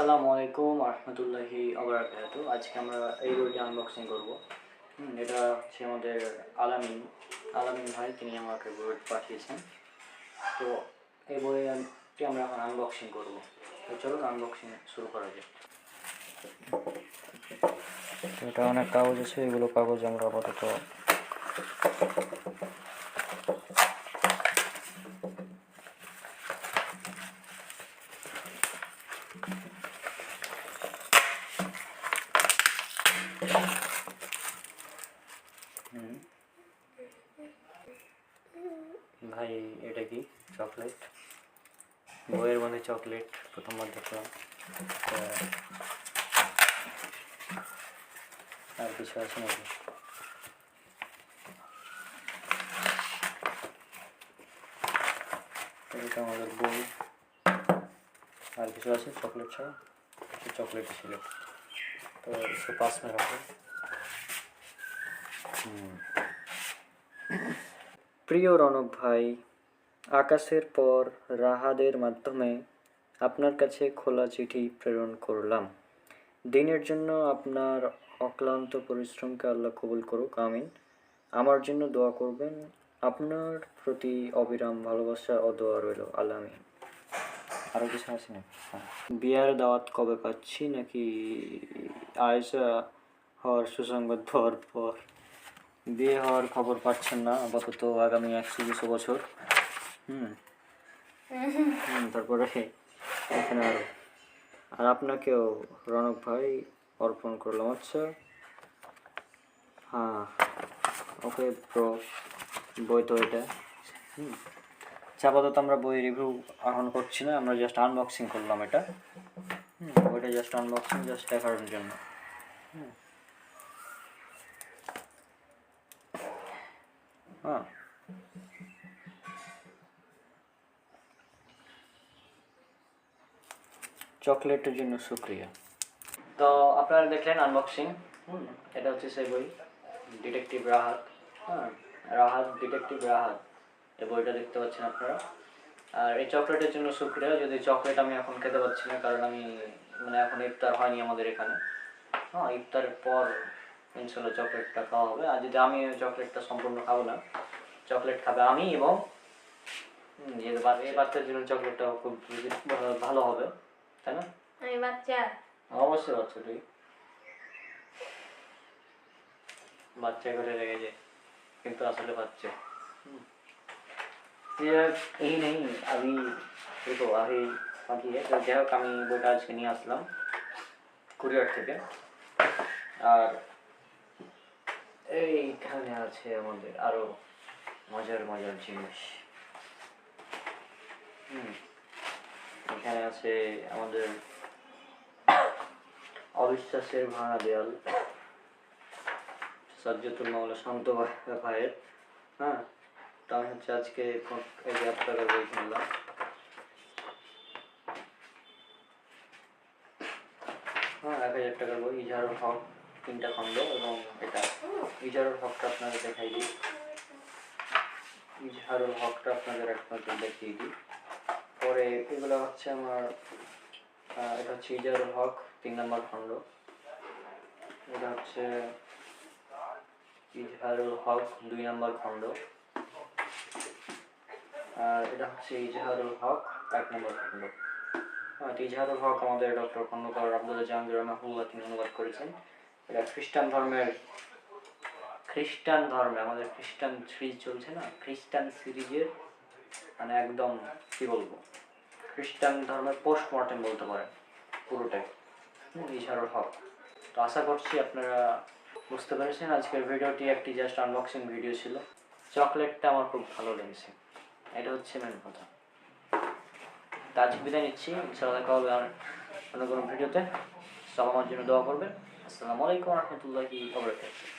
আসসালামু আলাইকুম রহমতুল্লাহি ওবারাকাতু। আজকে আমরা এই বইটি আনবক্সিং করব। এটা হচ্ছে আমাদের আলামিন আলামিন ভাই, তিনি আমাকে বই পাঠিয়েছেন। তো এই বইটি আমরা এখন আনবক্সিং করব। তো চলুন আনবক্সিং শুরু করা যাক। এটা অনেক কাগজ আছে, এগুলো কাগজ আমরা আপাতত ভাই, এটা কি চকলেট? বইয়ের মধ্যে চকলেট প্রথমবার দেখলাম। আর কিছু আছে নাকি? এটা আমাদের বই। আর কিছু আছে চকলেট ছাড়া? চকলেট ছিল। তো इसको पास में रखो। প্রিয় রনক ভাই, আকাশের পর রাহাদের মাধ্যমে আপনার কাছে খোলা চিঠি প্রেরণ করলাম। দিনের জন্য আপনার অক্লান্ত পরিশ্রমকে আল্লাহ কবুল করুক, আমিন। আমার জন্য দোয়া করবেন। আপনার প্রতি অবিরাম ভালোবাসা ও দোয়া রইল, আলামিন। আরও কিছু আছে না? বিয়ার দাওয়াত কবে পাচ্ছি, নাকি আয়েশা হওয়ার সুসংবাদ পাওয়ার পর? বিয়ে হওয়ার খবর পাচ্ছেন না আপাতত, আগামী 100 বছর। তারপরে এখানে আরও। আর আপনাকেও রনক ভাই অর্পণ করলাম। আচ্ছা, হ্যাঁ, ওকে ব্রো, বই তো এটা। আপাতত আমরা বই রিভিউ এখন করছি না, আমরা জাস্ট আনবক্সিং করলাম এটা। বইটা জাস্ট আনবক্সিং, জাস্ট দেখার জন্য। হ্যাঁ, চকলেটের জন্য শুক্রিয়া। তো আপনারা দেখলেন আনবক্সিং। এটা হচ্ছে সেই বই, ডিটেকটিভ রাহাত। রাহাত, ডিটেকটিভ রাহাত, এই বইটা দেখতে পাচ্ছেন আপনারা। আর এই চকলেটের জন্য শুক্রিয়া। যদি চকলেট আমি এখন খেতে পাচ্ছি না, কারণ আমি এখন ইফতার হয়নি আমাদের এখানে। ইফতারের পর ইনশাল্লাহ চকলেটটা খাওয়া হবে। আর যদি আমি চকলেটটা সম্পূর্ণ খাবো না, চকলেট খাবে আমি এবং এই বাচ্চার জন্য চকলেটটা খুব ভালো হবে, তাই না? আমি বাচ্চা, অবশ্যই বাচ্চা। তুই বাচ্চা করে রেখেছে, কিন্তু আসলে বাচ্চা। यही नहीं, अभी देखो अभी बाकी है। তো যাই হোক, আমি বইটা আজকে নিয়ে আসলাম কুরিয়ার থেকে। আর এইখানে আছে আমাদের আরো মজার মজার জিনিস। এখানে আছে আমাদের অবিশ্বাসের ভাঙা দেয়াল, সাজ্জাতুল মাওলা শান্ত ভাইয়ের। তো আমি হচ্ছে আজকে এই যে আপনাদের বই কিনলাম। হ্যাঁ, 1000 টাকার বই, ইজারুল হক, 3টা খণ্ড। এবং এটা ইজারুল হকটা আপনাদের দেখাই দিই। ইজহারুল হকটা আপনাদের একমাত্র দেখিয়ে দিই। পরে এগুলো হচ্ছে আমার, এটা হচ্ছে ইজহারুল হক 3 নম্বর খণ্ড। এটা হচ্ছে ইজহারুল হক 2 নম্বর খণ্ড। আর এটা হচ্ছে ইজহারুল হক 1 নম্বর খণ্ড। ইজহারুল হক আমাদের ডক্টর খন্দকার আব্দুল্লাহ জাহাঙ্গীর রহমাহুল্লাহ তিনি অনুবাদ করেছেন। এটা খ্রিস্টান ধর্মে আমাদের খ্রিস্টান সিরিজ চলছে না, খ্রিস্টান সিরিজের একদম কি বলবো, খ্রিস্টান ধর্মের পোস্টমর্টেম বলতে পারেন পুরোটাই, ইজহারুল হক। তো আশা করছি আপনারা বুঝতে পেরেছেন। আজকের ভিডিওটি একটি জাস্ট আনবক্সিং ভিডিও ছিল। চকলেটটা আমার খুব ভালো লেগেছে, এটা হচ্ছে মেন কথা। তো আজকে বিদায় নিচ্ছি, ইনশাআল্লাহ দেখা হবে অন্য কোনো ভিডিওতে। সব আমার জন্য দোয়া করবেন। আসসালামু আলাইকুম রহমতুল্লাহি ওয়া বারাকাতুহু।